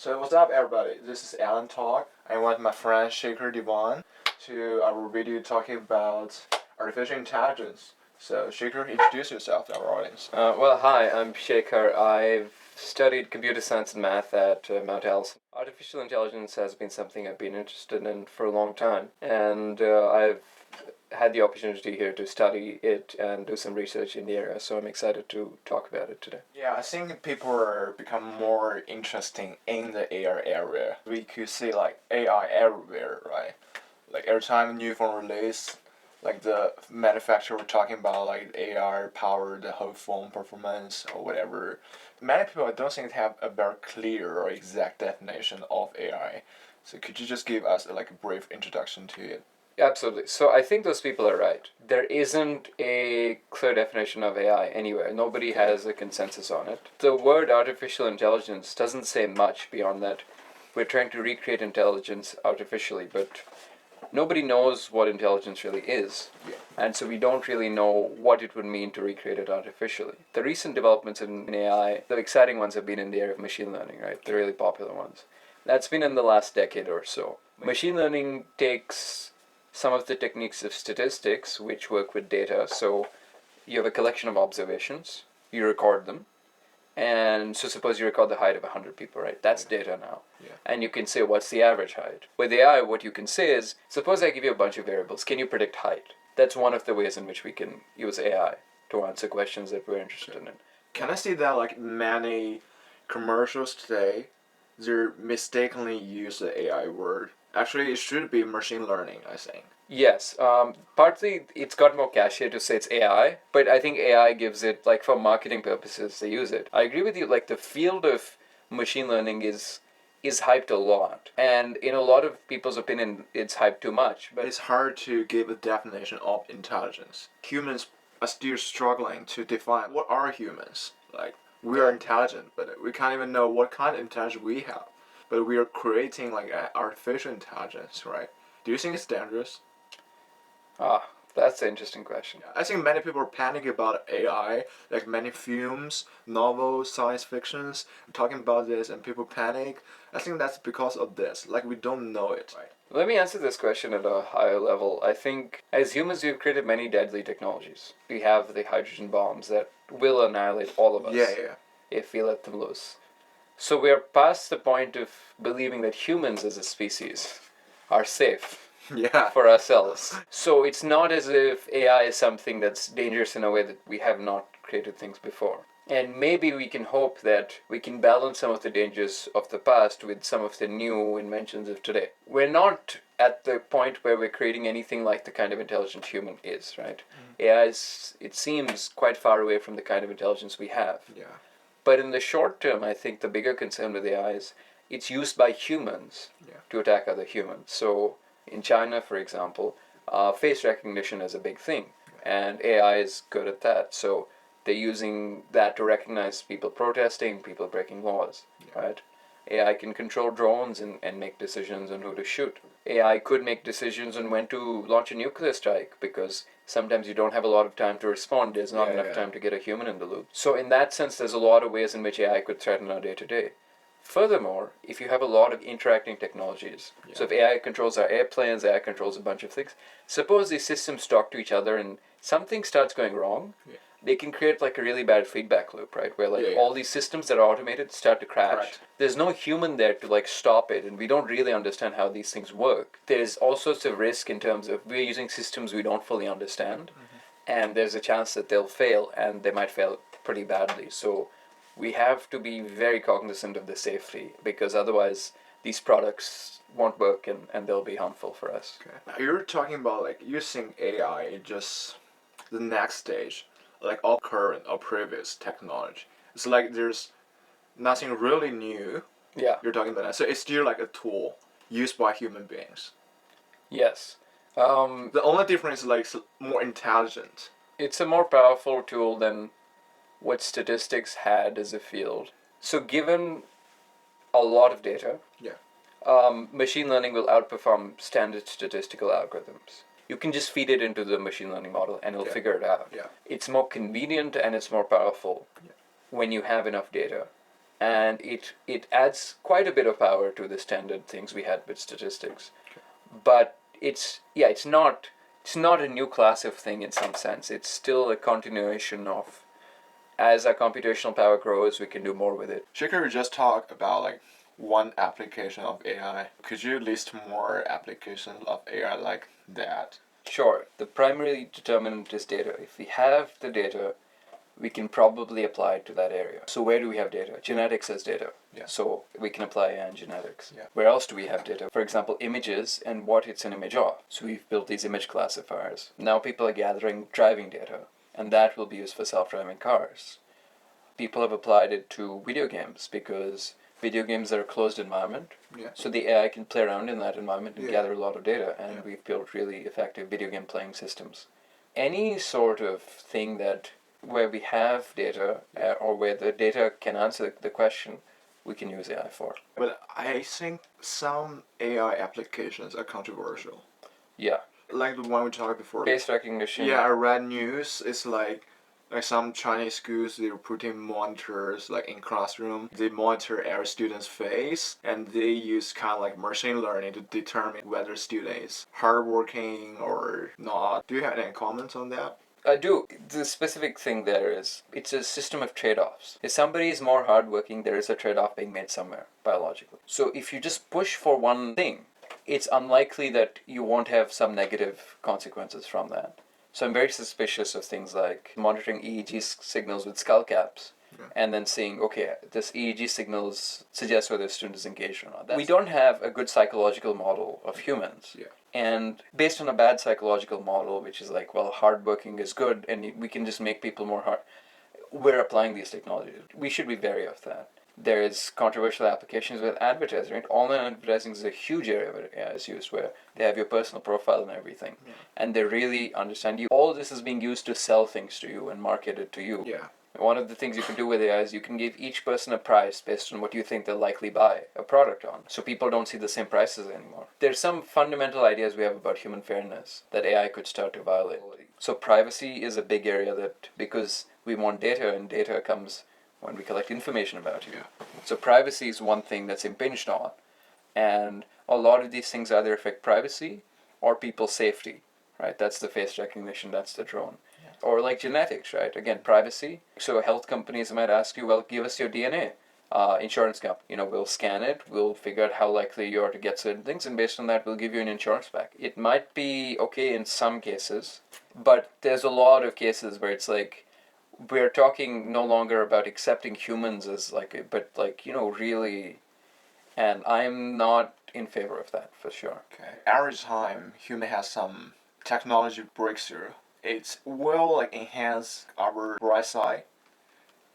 So what's up, everybody? This is Alan Talk. I want my friend Shaker Divan to our video talking about artificial intelligence. So Shaker, introduce yourself to our audience. Hi, I'm Shekhar. I've studied computer science and math at Mount Allison. Artificial intelligence has been something I've been interested in for a long time, and I've had the opportunity here to study it and do some research in the area, so I'm excited to talk about it today. Yeah, I think people are become more interesting in the AI area. We could see like AI everywhere, right? Like every time a new phone release, like the manufacturer we're talking about, like AI power the whole phone performance or whatever. Many people I don't think have a very clear or exact definition of AI. So could you just give us like a brief introduction to it? Absolutely. So I think those people are right. There isn't a clear definition of AI anywhere. Nobody has a consensus on it. The word artificial intelligence doesn't say much beyond that. We're trying to recreate intelligence artificially, but nobody knows what intelligence really is. Yeah. And so we don't really know what it would mean to recreate it artificially. The recent developments in AI, the exciting ones have been in the area of machine learning, right? The really popular ones. That's been in the last decade or so. Machine learning takes some of the techniques of statistics, which work with data. So you have a collection of observations, you record them, and so suppose you record the height of 100 people, right? That's data now. Yeah. And you can say, what's the average height? With AI, what you can say is, suppose I give you a bunch of variables. Can you predict height? That's one of the ways in which we can use AI to answer questions that we're interested in. Can I say that like many commercials today, they mistakenly use the AI word? Actually, it should be machine learning, I think. Yes, partly it's got more cachet to say it's AI, but I think AI gives it, like for marketing purposes, they use it. I agree with you, like the field of machine learning is hyped a lot, and in a lot of people's opinion, it's hyped too much. But It's hard to give a definition of intelligence. Humans are still struggling to define what are humans. Like, we are intelligent, but we can't even know what kind of intelligence we have. But we are creating like an artificial intelligence, right? Do you think it's dangerous? That's an interesting question. I think many people are panicking about AI, like many films, novels, science fictions, talking about this, and people panic. I think that's because of this. Like we don't know it. Right. Let me answer this question at a higher level. I think as humans, we've created many deadly technologies. We have the hydrogen bombs that will annihilate all of us Yeah. if we let them loose. So we're past the point of believing that humans as a species are safe Yeah. for ourselves. So it's not as if AI is something that's dangerous in a way that we have not created things before. And maybe we can hope that we can balance some of the dangers of the past with some of the new inventions of today. We're not at the point where we're creating anything like the kind of intelligent human is, right? AI is, it seems, quite far away from the kind of intelligence we have. Yeah. But in the short term, I think the bigger concern with AI is it's used by humans to attack other humans. So in China, for example, face recognition is a big thing, and AI is good at that. So they're using that to recognize people protesting, people breaking laws, right? AI can control drones and make decisions on who to shoot. AI could make decisions on when to launch a nuclear strike because sometimes you don't have a lot of time to respond. There's not enough time to get a human in the loop. So in that sense, there's a lot of ways in which AI could threaten our day-to-day. Furthermore, if you have a lot of interacting technologies, so if AI controls our airplanes, AI controls a bunch of things, suppose these systems talk to each other and something starts going wrong, they can create like a really bad feedback loop, right? Where like all these systems that are automated start to crash. Correct. There's no human there to like stop it, and we don't really understand how these things work. There's all sorts of risk in terms of we're using systems we don't fully understand, and there's a chance that they'll fail, and they might fail pretty badly. So we have to be very cognizant of the safety, because otherwise these products won't work and they'll be harmful for us. Okay. You're talking about like using AI in just the next stage, like all current or previous technology. It's like there's nothing really new. Yeah. You're talking about that. So it's still like a tool used by human beings. Yes. The only difference is like more intelligent. It's a more powerful tool than what statistics had as a field. So given a lot of data, machine learning will outperform standard statistical algorithms. You can just feed it into the machine learning model and it'll figure it out. It's more convenient and it's more powerful when you have enough data. and it adds quite a bit of power to the standard things we had with statistics. But it's not a new class of thing in some sense. It's still a continuation of, as our computational power grows, we can do more with it. Shaker just talked about like one application of AI. Could you list more applications of AI like that? Sure, the primary determinant is data. If we have the data, we can probably apply it to that area. So where do we have data? Genetics has data. Yeah. So we can apply AI in genetics. Yeah. Where else do we have data? For example, images and what it's an image of. So we've built these image classifiers. Now people are gathering driving data, and that will be used for self-driving cars. People have applied it to video games because video games are a closed environment. Yeah. So the AI can play around in that environment and Yeah. gather a lot of data, and Yeah. we've built really effective video game playing systems. Any sort of thing that where we have data or where the data can answer the question, we can use AI for. But I think some AI applications are controversial. Yeah. Like the one we talked before. Face recognition. Yeah, I read news. It's like some Chinese schools, they're putting monitors like in classroom. They monitor every student's face, and they use kind of like machine learning to determine whether student is hardworking or not. Do you have any comments on that? I do. The specific thing there is it's a system of trade-offs. If somebody is more hardworking, there is a trade-off being made somewhere biologically. So if you just push for one thing, it's unlikely that you won't have some negative consequences from that. So I'm very suspicious of things like monitoring EEG signals with skull caps, and then seeing, okay, this EEG signals suggest whether a student is engaged or not. We don't have a good psychological model of humans. Yeah. And based on a bad psychological model, which is like, well, hardworking is good, and we can just make people more hard, we're applying these technologies. We should be wary of that. There is controversial applications with advertising. Right? Online advertising is a huge area where AI is used, where they have your personal profile and everything, and they really understand you. All of this is being used to sell things to you and market it to you. Yeah. One of the things you can do with AI is you can give each person a price based on what you think they'll likely buy a product on, so people don't see the same prices anymore. There's some fundamental ideas we have about human fairness that AI could start to violate. So privacy is a big area that, because we want data, and data comes when we collect information about you. Yeah. So privacy is one thing that's impinged on, and a lot of these things either affect privacy or people's safety, right? That's the face recognition, that's the drone. Or like genetics, right? Again, privacy. So health companies might ask you, well, give us your DNA. Insurance company, we'll scan it, we'll figure out how likely you are to get certain things, and based on that, we'll give you an insurance back. It might be okay in some cases, but there's a lot of cases where it's like, we're talking no longer about accepting humans as really, and I'm not in favor of that, for sure. Okay. Every time human has some technology breakthrough, it will enhance our bright side,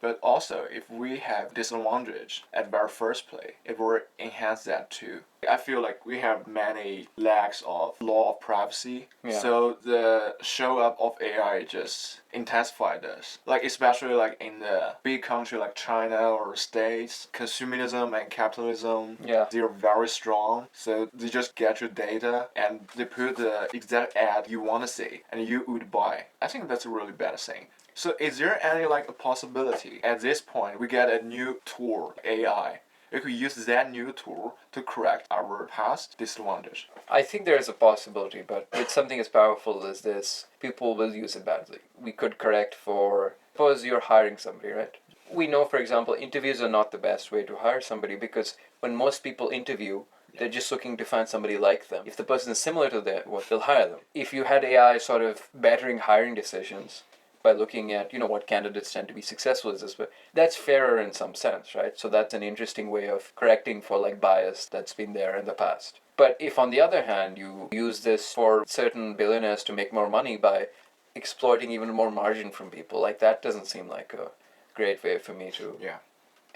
but also if we have disadvantage at our first place, it will enhance that too. I feel like we have many lacks of law of privacy, so the show up of AI just intensified this. Especially in the big country like China or States, consumerism and capitalism, they're very strong. So they just get your data and they put the exact ad you want to see and you would buy. I think that's a really bad thing. So is there any a possibility at this point we get a new tool, AI? We could use that new tool to correct our past disadvantage. I think there is a possibility, but with something as powerful as this, people will use it badly. We could correct for, suppose you're hiring somebody, right? We know, for example, interviews are not the best way to hire somebody, because when most people interview, they're just looking to find somebody like them. If the person is similar to that, they'll hire them. If you had AI sort of bettering hiring decisions by looking at, what candidates tend to be successful as this, but that's fairer in some sense, right? So that's an interesting way of correcting for bias that's been there in the past. But if on the other hand you use this for certain billionaires to make more money by exploiting even more margin from people, that doesn't seem like a great way for me to. Yeah.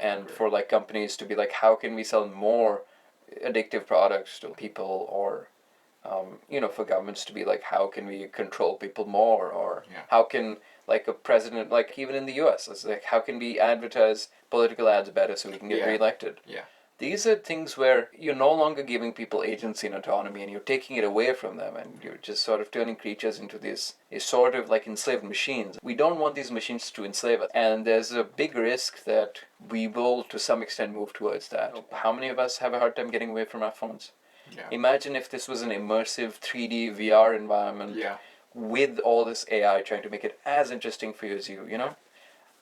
And for companies to be how can we sell more addictive products to people, or for governments to be how can we control people more, or how can a president, even in the US, it's how can we advertise political ads better so we can get reelected? Yeah. These are things where you're no longer giving people agency and autonomy, and you're taking it away from them, and you're just sort of turning creatures into these sort of like enslaved machines. We don't want these machines to enslave us, and there's a big risk that we will, to some extent, move towards that. How many of us have a hard time getting away from our phones? Yeah. Imagine if this was an immersive 3D VR environment with all this AI trying to make it as interesting for you as you know?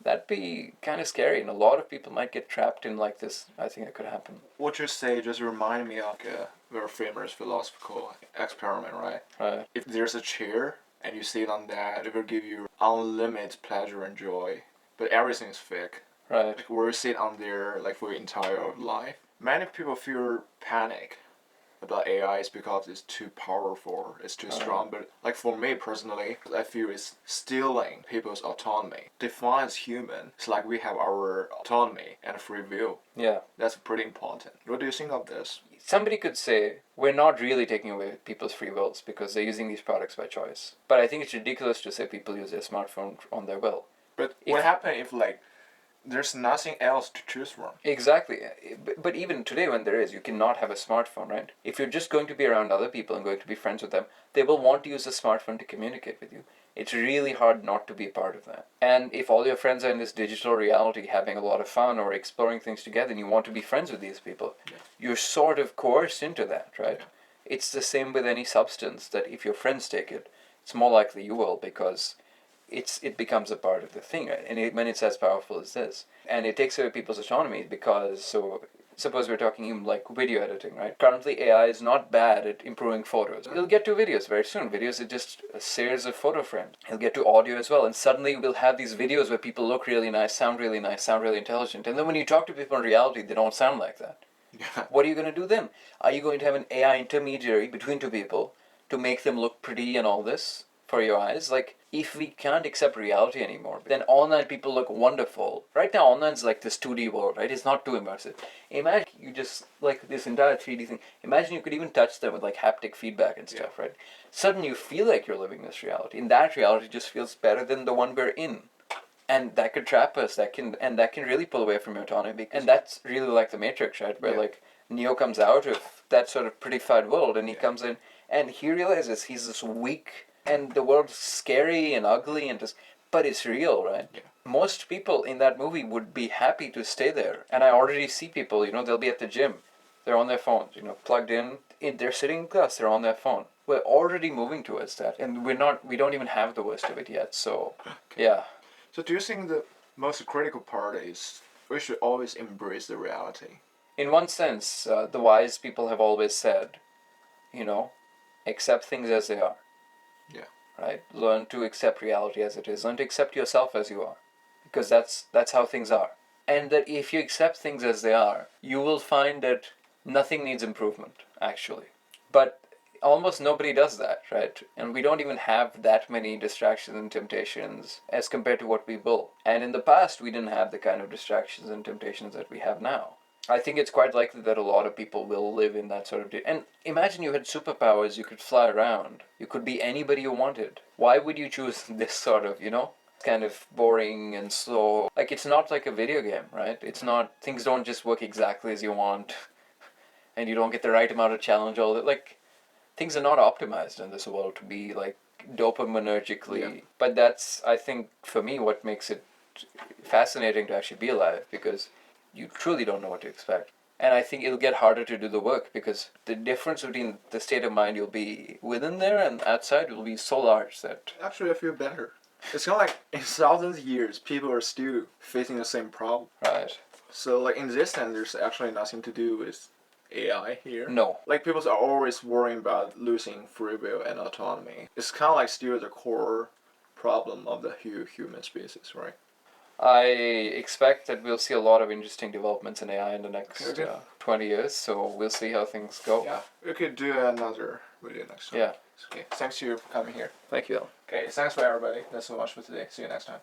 That'd be kind of scary, and a lot of people might get trapped in like this. I think it could happen. What you say just reminded me of a very famous philosophical experiment, right? Right. If there's a chair and you sit on that, it will give you unlimited pleasure and joy, but everything is fake. Right. Like, where you sit on there like for your entire life. Many people feel panic about AI is because it's too powerful, it's too strong. But like for me personally, I feel it's stealing people's autonomy. Defines human. It's like we have our autonomy and free will. Yeah. That's pretty important. What do you think of this? Somebody could say we're not really taking away people's free wills because they're using these products by choice. But I think it's ridiculous to say people use their smartphone on their will. But what happens if like there's nothing else to choose from? Exactly. But even today when there is, you cannot have a smartphone, right? If you're just going to be around other people and going to be friends with them, they will want to use a smartphone to communicate with you. It's really hard not to be a part of that. And if all your friends are in this digital reality having a lot of fun or exploring things together and you want to be friends with these people, you're sort of coerced into that, right? It's the same with any substance that if your friends take it, it's more likely you will because it becomes a part of the thing, right? And when it's as powerful as this. And it takes away people's autonomy because, so suppose we're talking even like video editing, right? Currently AI is not bad at improving photos. We'll get to videos very soon. Videos are just a series of photo frames. He'll get to audio as well. And suddenly we'll have these videos where people look really nice, sound really intelligent. And then when you talk to people in reality, they don't sound like that. Yeah. What are you going to do then? Are you going to have an AI intermediary between two people to make them look pretty and all this for your eyes? Like, if we can't accept reality anymore, then online people look wonderful. Right now, online's like this 2D world, right? It's not too immersive. Imagine you just, like this entire 3D thing, imagine you could even touch them with like haptic feedback and stuff, right? Suddenly you feel like you're living this reality, and that reality just feels better than the one we're in. And that could trap us, that can really pull away from your autonomy. And that's really like the Matrix, right? Where like Neo comes out of that sort of prettified world and he comes in and he realizes he's this weak and the world's scary and ugly and just, but it's real, right? Yeah. Most people in that movie would be happy to stay there. And I already see people, they'll be at the gym. They're on their phones, plugged in. They're sitting in class, they're on their phone. We're already moving towards that. And we don't even have the worst of it yet. So, yeah. So do you think the most critical part is we should always embrace the reality? In one sense, the wise people have always said, accept things as they are. Yeah. Right? Learn to accept reality as it is. Learn to accept yourself as you are. Because that's how things are. And that if you accept things as they are, you will find that nothing needs improvement, actually. But almost nobody does that, right? And we don't even have that many distractions and temptations as compared to what we built. And in the past, we didn't have the kind of distractions and temptations that we have now. I think it's quite likely that a lot of people will live in that sort of... And imagine you had superpowers, you could fly around. You could be anybody you wanted. Why would you choose this sort of, kind of boring and slow? Like, it's not like a video game, right? It's not... Things don't just work exactly as you want. And you don't get the right amount of challenge all that. Like, things are not optimized in this world to be, like, dopaminergically. Yeah. But that's, I think, for me, what makes it fascinating to actually be alive. Because you truly don't know what to expect. And I think it'll get harder to do the work because the difference between the state of mind you'll be within there and outside will be so large that... Actually, I feel better. It's kind of like in thousands of years, people are still facing the same problem. Right. So, like, in this sense, there's actually nothing to do with AI here. No. Like, people are always worrying about losing free will and autonomy. It's kind of like still the core problem of the human species, right? I expect that we'll see a lot of interesting developments in AI in the next 20 years, so we'll see how things go. Yeah, we could do another video next time. Yeah. Okay, thanks to you for coming here. Thank you, Alan. Okay, thanks for everybody. That's so much for today. See you next time.